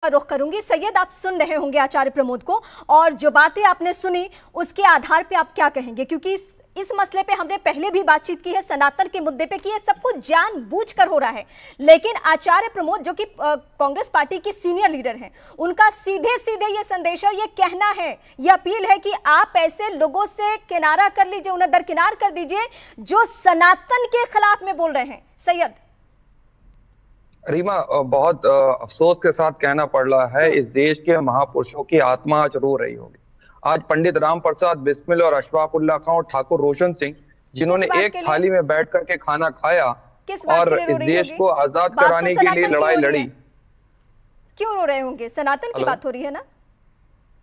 रुख करूंगी। सैयद, आप सुन रहे होंगे आचार्य प्रमोद को, और जो बातें आपने सुनी उसके आधार पे आप क्या कहेंगे? क्योंकि इस मसले पे हमने पहले भी बातचीत की है, सनातन के मुद्दे पे की है, सब कुछ जानबूझकर हो रहा है। लेकिन आचार्य प्रमोद जो कि कांग्रेस पार्टी के सीनियर लीडर हैं, उनका सीधे सीधे ये संदेश और ये कहना है, ये अपील है कि आप ऐसे लोगों से किनारा कर लीजिए, उन्हें दरकिनार कर दीजिए जो सनातन के खिलाफ में बोल रहे हैं। सैयद रीमा, बहुत अफसोस के साथ कहना पड़ रहा है, इस देश के महापुरुषों की आत्मा आज रो रही होगी। आज पंडित राम प्रसाद बिस्मिल और अशफाकुल्ला खां और ठाकुर रोशन सिंह, जिन्होंने एक थाली में बैठ करके खाना खाया और इस देश को आजाद कराने के लिए लड़ाई लड़ी, क्यों रो रहे होंगे? सनातन की बात हो रही है ना।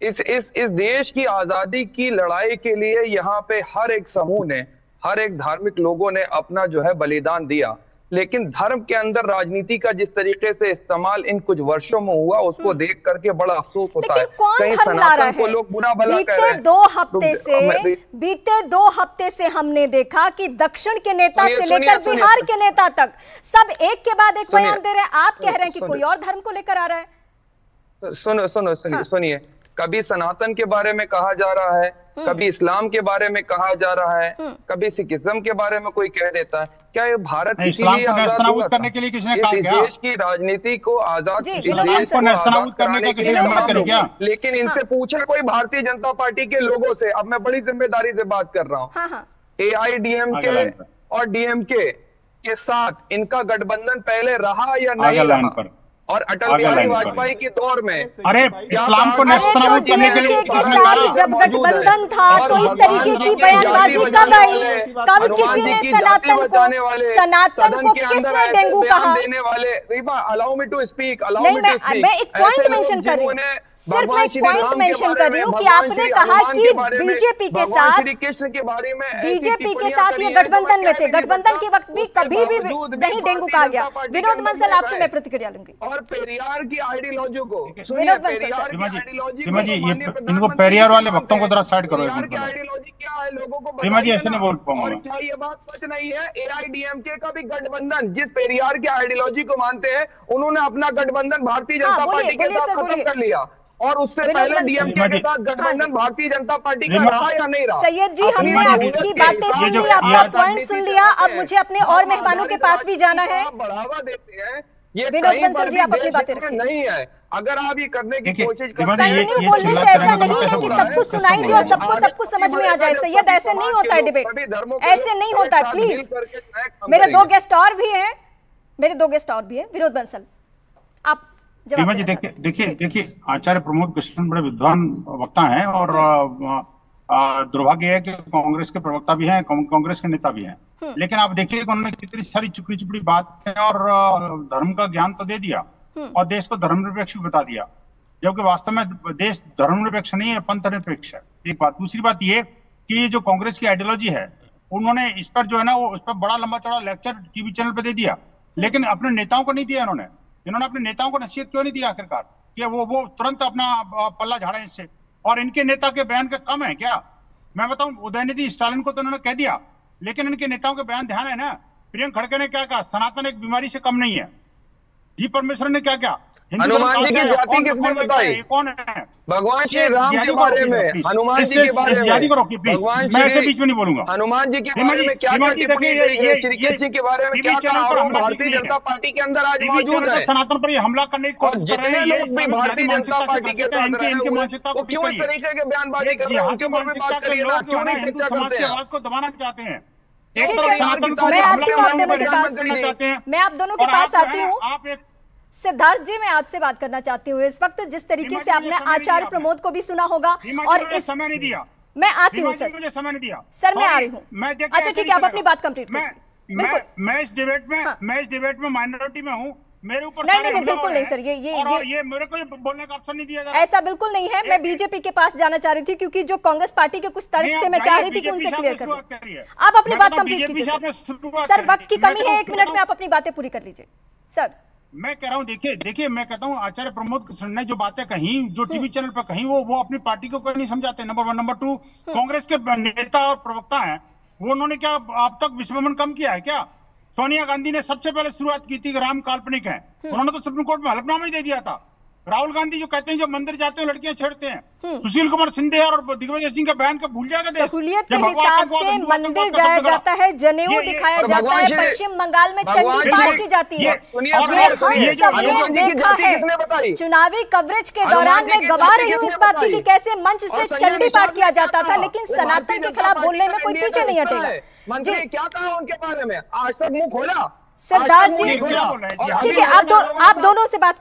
इस देश की आजादी की लड़ाई के लिए यहाँ पे हर एक समूह ने, हर एक धार्मिक लोगों ने अपना जो है बलिदान दिया। लेकिन धर्म के अंदर राजनीति का जिस तरीके से इस्तेमाल इन कुछ वर्षों में हुआ, उसको देख करके बड़ा अफसोस होता है। कहीं सनातन को लोग बुरा भला कह रहे हैं। बीते 2 हफ्ते से हमने देखा कि दक्षिण के नेता से लेकर बिहार के नेता तक सब एक के बाद एक बयान दे रहे हैं। आप कह रहे हैं कि कोई और धर्म को लेकर आ रहा है। सुनिए, कभी सनातन के बारे में कहा जा रहा है, कभी इस्लाम के बारे में कहा जा रहा है, कभी सिखिज्म के बारे में कोई कह देता है। क्या ये भारत इस्लाम को नेस्तनाबूद करने के लिए किसने कहा क्या? देश की राजनीति को आजाद करने के लिए क्या? लेकिन इनसे पूछे कोई भारतीय जनता पार्टी के लोगों से, अब मैं बड़ी जिम्मेदारी से बात कर रहा हूँ, AIADMK और DMK के साथ इनका गठबंधन पहले रहा या नहीं रहा? और अटल बिहारी वाजपेयी के दौर में अरे इस्लाम को नेस्तनाबूद करने के लिए के साथ जब गठबंधन था तो इस तरीके की बयानबाजी कब आई? कब किसी ने सनातन को किसने डेंगू कहा? देने वाले अलाउ मी टू स्पीक। नहीं, मैं एक पॉइंट मेंशन कर रही हूँ, सिर्फ मैं एक पॉइंट मेंशन कर रही हूँ कि आपने कहा कि बीजेपी के साथ, कृष्ण के बारे में, बीजेपी के साथ ये गठबंधन में थे, गठबंधन के वक्त भी कभी भी नहीं डेंगू कहा गया। विनोद बंसल, आपसे मैं प्रतिक्रिया लूंगी। पेरियार की आइडियोलॉजी को, रीमा जी, इनको पेरियार वाले भक्तों को जरा साइड करो। आइडियोलॉजी क्या है लोगों को रीमा जी ऐसे नहीं बोल पाऊंगा। और क्या ये बात सच नहीं है? AIADMK का भी गठबंधन जिस पेरियार की आइडियोलॉजी को मानते हैं, उन्होंने अपना गठबंधन भारतीय जनता पार्टी के साथ खत्म कर लिया, और उससे पहले DMK के साथ गठबंधन भारतीय जनता पार्टी का रहा या नहीं रहा? सैयद जी, हमने आपकी बातें सुन ली, आपका पॉइंट सुन लिया। अब मुझे अपने और मेहमानों के पास भी जाना है। बढ़ावा देते हैं ये विनोद बंसल जी, आप अपनी बातें रखिए। नहीं है, अगर आप ये करने की कोशिश करते हैं, कंटिन्यू बोलने से ऐसा नहीं है कि सब कुछ सुनाई दे और सब कुछ समझ में आ जाए। सैयद, ऐसे नहीं होता है डिबेट, ऐसे नहीं होता है, प्लीज। मेरे 2 गेस्ट और भी हैं, विनोद बंसल, आप रीमा जी देखिए आचार्य प्रमोद कृष्ण बड़े विद्वान वक्ता हैं, और दुर्भाग्य है कि कांग्रेस के प्रवक्ता भी हैं, कांग्रेस के नेता भी हैं। लेकिन आप देखिए उन्होंने कितनी सारी चुपड़ी बात है, और धर्म का ज्ञान तो दे दिया और देश को धर्मनिरपेक्ष भी बता दिया, जबकि वास्तव में देश धर्मनिरपेक्ष नहीं है, पंथ निरपेक्ष है। एक बात। दूसरी बात ये कि ये जो कांग्रेस की आइडियोलॉजी है, उन्होंने इस पर जो है ना, वो उस पर बड़ा लंबा चौड़ा लेक्चर टीवी चैनल पे दे दिया, लेकिन अपने नेताओं को नहीं दिया। इन्होंने अपने नेताओं को नसीहत क्यों नहीं दिया आखिरकार कि वो तुरंत अपना पल्ला झाड़े इससे? और इनके नेता के बयान का कम है क्या? मैं बताऊं, उदयनिधि स्टालिन को तो उन्होंने कह दिया, लेकिन इनके नेताओं के बयान ध्यान है ना। प्रियंक खड़गे ने क्या कहा? सनातन एक बीमारी से कम नहीं है। जी परमेश्वर ने क्या कहा? हनुमान जी की जाति किसने बताई? कौन है? भगवान श्री राम के बारे में, हनुमान जी के बारे में, को रोकिए प्लीज, मैं ऐसे बीच में नहीं बोलूंगा। हनुमान जी के बारे में क्या टिप्पणी करी, श्री कृष्ण जी के बारे में क्या कहा? भारतीय जनता पार्टी के अंदर आज मौजूद है, सनातन पर हमला करने की कोशिश कर रहे हैं। लोग भी भारतीय जनता पार्टी के साथ इनकी मानसिकता को क्यों इस तरीके के बयानबाजी कर रहे हैं? उनके ऊपर भी बात करिए ना, क्यों नहीं चर्चा करते हैं? आवाज को दबाना चाहते हैं। मैं आती हूँ आप दोनों के पास, मैं आप दोनों के पास आती हूँ। सिद्धार्थ जी, मैं आपसे बात करना चाहती हूँ इस वक्त। जिस तरीके से आपने आचार्य प्रमोद को भी सुना होगा, और इस समय नहीं दिया, मैं आती हूँ सर, मुझे समय नहीं दिया सर, मैं आ रही हूँ। अच्छा ठीक है, आप अपनी बात कंप्लीट करिए। मैं इस डिबेट में माइनॉरिटी में हूँ, मेरे ऊपर नहीं बिल्कुल नहीं सर, ये मेरे को बोलने का ऑप्शन नहीं दिया जा रहा। ऐसा बिल्कुल नहीं है। मैं बीजेपी के पास जाना चाह रही थी, क्योंकि जो कांग्रेस पार्टी के कुछ तर्क थे, मैं चाह रही थी कि उनसे क्लियर कर लूं। आप अपनी बात कंप्लीट कीजिए सर, वक्त की कमी है, 1 मिनट में आप अपनी बातें पूरी कर लीजिए सर। मैं कह रहा हूँ, देखिए मैं कहता हूँ आचार्य प्रमोद कृष्ण ने जो बातें कही, जो टीवी चैनल पर कही, वो अपनी पार्टी को कोई नहीं समझाते, नंबर 1। नंबर 2, कांग्रेस के नेता और प्रवक्ता हैं, वो उन्होंने क्या अब तक विस्मरण कम किया है क्या? सोनिया गांधी ने सबसे पहले शुरुआत की थी कि राम काल्पनिक है, उन्होंने तो सुप्रीम कोर्ट में हलफनामा ही दे दिया था। राहुल गांधी जो कहते हैं जो मंदिर जाते हैं लड़कियां छेड़ते हैं, सुशील कुमार सिंधे और दिग्विजय सिंह का बयान का भूल जाएगा देश। सहूलियत के हिसाब से मंदिर जाया जाता है, जनेऊ दिखाया जाता है, पश्चिम बंगाल में चंडी पाठ की जाती है। ये हम सबने देखा है। चुनावी कवरेज के दौरान मैं गवा रही हूँ इस बात की कि कैसे मंच से चंडी पाठ किया जाता था, लेकिन सनातन के खिलाफ बोलने में कोई पीछे नहीं हटेगा। मंत्री क्या कहा उनके बारे में? आज तक मुंह खोला? सिद्धार्थ जी, ठीक है, आप दोनों से बात